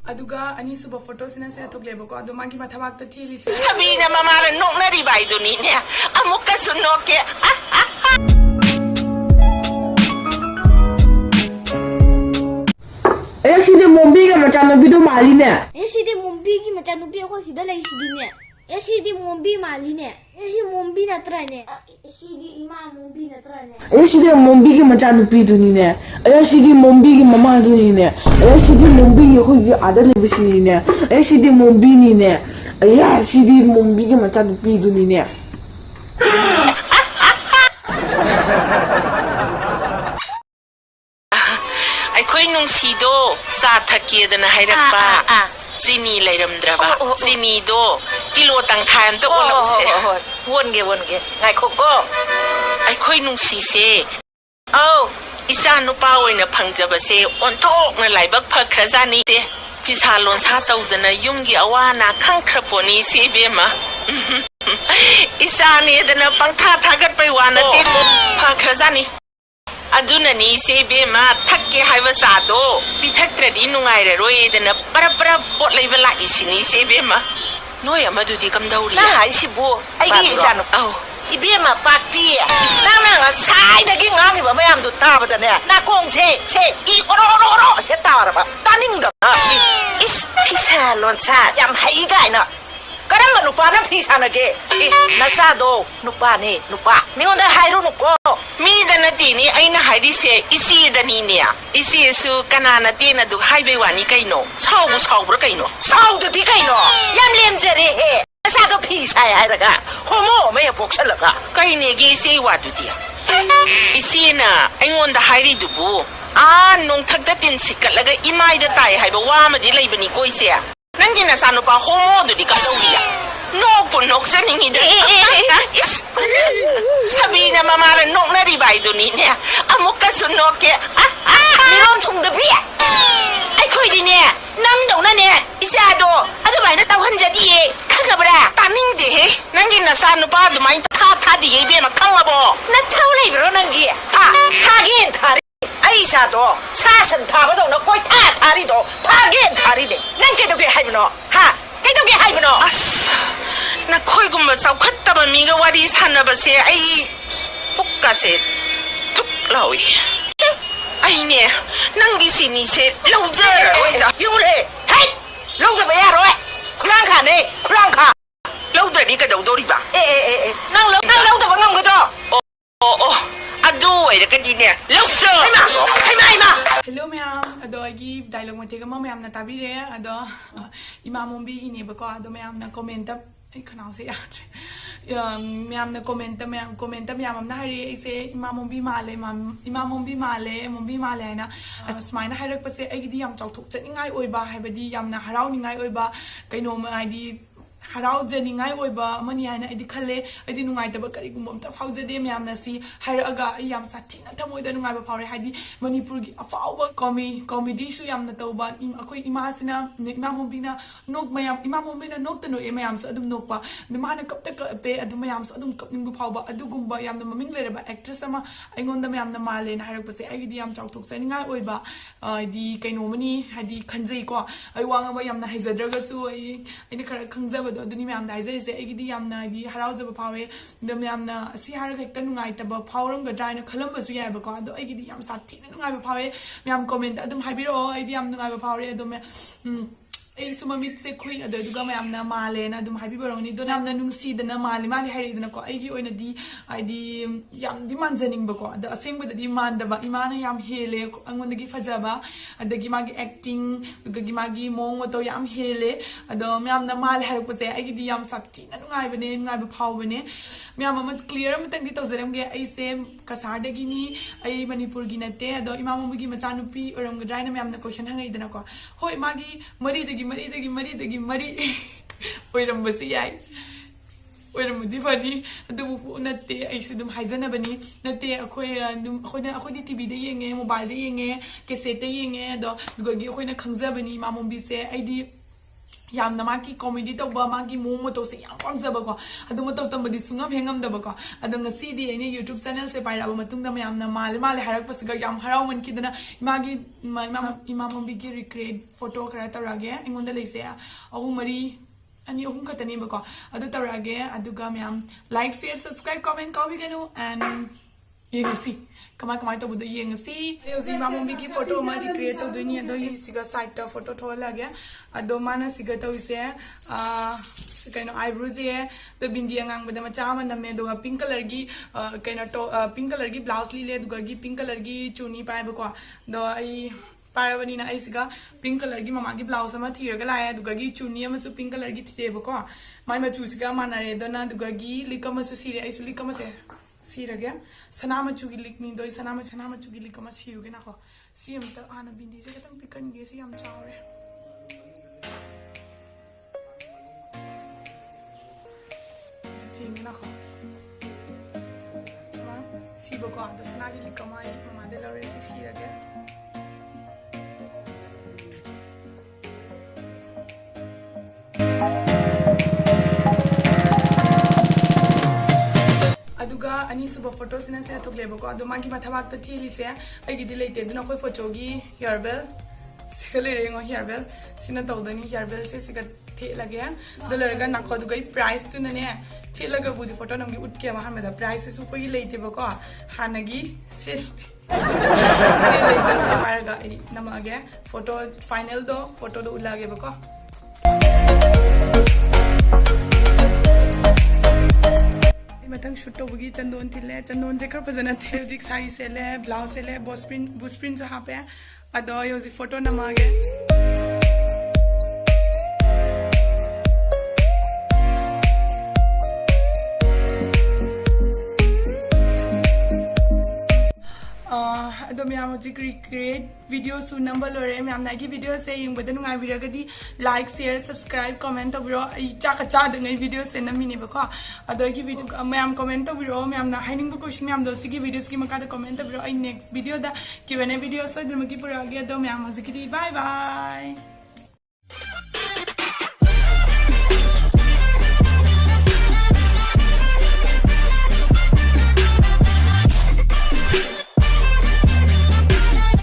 aduga ani suba photo sina se thokle bako adu magi mathabak ta thi lise sabina mamara nok na ri bai duni ne amukka sunno ke sidi mombi ga macam nabi do mali ne sidi mombi ki macam nabi ko sida lai sidi ne sidi mombi mali ne sidi mombi natra ne sidi imam mombi natra ne sidi mombi ki macam nabi do ni ne sidi mombi ki mama do ni ne sidi mombi ki ko ada le bisi ni ne sidi mombi ni ne sidi mombi ki macam nabi do ni ne khoi nung si do sa thaki da na hairak ba sini lairam draba sini do kilo tang khan to ono se won ge ngai kho ko ai khoi nung si se au isa nu pa oina phangjaba se on thok na laibak phak khrazani te pisa lon sa tau da na yum gi awana khang khraponi se be ma isa ne da na pangtha thagat pai wana te phak khrazani aduna ni se be ma thakke haiba sa do pithaktradi nungai re roi dana para bot leiba la isini se be ma noi amadu di kam dauri na hai sibu ai gi sanu au ibe ma papi sang na nga sai da gi ngang ba mayam du ta ba da ne na kong che I oro he ta ra ba taning da is pisa lon sa yam hai ga na karam ma nupa na pisa na ge na sa do nupa mi onda hairu nuko mi da na ti ni ai na haidi se isi da ni ne isi su kana na ti na du hai be wa ni kai no sau bra kai no sau da ti kai no yam lem je re he na sa do pisa ya da ga homo me ya bok sala ga kai ne ge se wa du ti isi na ai onda hairi du bu nong thak da tin sikal ga imai da tai hai ba wa ma di lai ba ni koi se nangi na sanu pa homo du di ka dauriya nok pun nok sa ningi da sabina mamara nok na ri bai du ni ne amukka sunno ke miron thung da bia ai khoi di ne nang dong na ne isa do adu bai na tau han ja di kha bra taning de he nangi na sanu pa du mai tha di ye be ma khang ma bo na thau lai bro nangi tha gen thari ai sa do sa san tha ba dong na koi tha ri do gen thari ne nang ke do ke hai bno kai do ke hai bno na khoi gum ma sau khat ta ba mi ga wari san na ba se ai pukka se tuk lawi ai ne nang gi si ni se lau ja oi da yu le hai lau ja ba ya roi khulang kha lau da di ka do do ri ba nang lau da ba ngam ga do adu ai da ka di ne lau sa ai ma hello ma'am ado agi dialogue mate ga ma'am na tabire ado imam mombi gi ne bako ado ma'am na comment ai khanau se yatre ma'am na comment ma'am na hari ise imam mombi male na asmaina hairak pase ai gi yam chauthok chaningai oiba haibadi yamna harau ningai oiba kaino ma ai harau janingai oiba mani haina ai khale ai nungai taba kari gum amta faujade ma'am na si haraga yam sathina thamoi da nungai ba faure haidi manipur gi afauba comedy su yam na tauba akoi imasina imam mombina nok mayam imam mombina nok tano e mayam sa adum nokpa mana kapta ka pe adum mayam sa adum kapning bu fauba adugumba yam na maming leraba actress ama aingonda mayam na male na harak pase ai di yam chauthok saningai oiba di kaino mani hadi khanjai ko ai wanga ba yam na haizadraga su ai ni khara khangzaba do duni mayam da haizari se ai di yam na di harau jaba faure dum yam na si harak hekta nungai taba fauram ga dai na khalam ba su ya ba ko ado ai di yam sathi na nungai ba faure mayam comment adum haibiro ai di yam nungai ba faure adum ai suma mit se khoi ado duga mayam na male na dum haibi boroni do nam na nungsi da na mali hari da na ko ai gi oina di ai di yam di manjaning ba ko ado aseng ba di manda ba imana yam hele angon gi fajaba adagi magi acting gi magi mong to yam hele ado mayam na male hari ko se ai gi di yam sakti na ngai ba phau bane mayam amat clear matang di tawzaram ge ai se kasar da gi ni ai manipur gi nate ado imam gi machanupi oram ga dai na mayam na question hangai da na ko hoi magi mari mari oirambasi yai oiramudi bani adubu natte ai sidum haizana bani natte akhoi di tv da yenge mobile da yenge cassette da yenge do dugo gi akhoi na khangza bani mamombi se ai di यामना माकी comedy तौबा माकी मोम मतो से याम पामजबको अदु मतो तंबदी सुंगम हेंगमदबको अदु ngasi di ani YouTube channel se pairaba matungda mayamna male harak pasiga yam harau man kidana magi imam mombi gi recreate photo kara tarage ingonda leise ahu mari ani ohum khatani bako adu tarage aduga mayam like share subscribe comment kawi ganu and yengasi kama to budu yengasi yozi imam mombi gi photo ma recreate to duni ado siga side ta photo thola ge ado mana siga to ise kaino eyebrows ye to bindi angang bada macha ma namme do pink color gi kaino to pink color gi blouse li le do gi pink color gi chuni pai ba ko do ai parabani na ai siga pink color gi mama gi blouse ma thiraga la ya do gi chuni ma su pink color gi thire ba ko mai ma chu siga manare do na do gi likama su sire ai su likama se sirage sanama chu gi likni do sanama chu gi likama siruge na ko sim ta ana bindi se katam pikan ge si am chawre na ko si bo ko da sanagi likama ai mama de lore si sirage aduga ani suba photos na se thoklebo ko adu magi mathawak ta thili se ai gi dilei te duna koi photo gi hairbell sikale rengo hairbell sina tawdani hairbell se siga the lage dalaga na ko dugai price tu na ne the laga budi photo nam gi utke ma hameda price su koi leite bo ko hanagi se se leite se parga ai namage photo final do photo do ulage bo ko matang shoot to bugi chandon thile chandon je kar pajana the jik sari se le blouse se le busprin jo ha pe ado yo ji photo namage ado myam ji create video su number lore myam na gi video se yung bada nungai video di like share subscribe comment to bro ai cha ka cha de ngai video se na mini ba ko ado gi video myam comment to bro myam na haining bu question myam do si gi videos ki maka da comment to bro ai next video da Q&A video so dum gi pura gi ado myam ji ki bye bye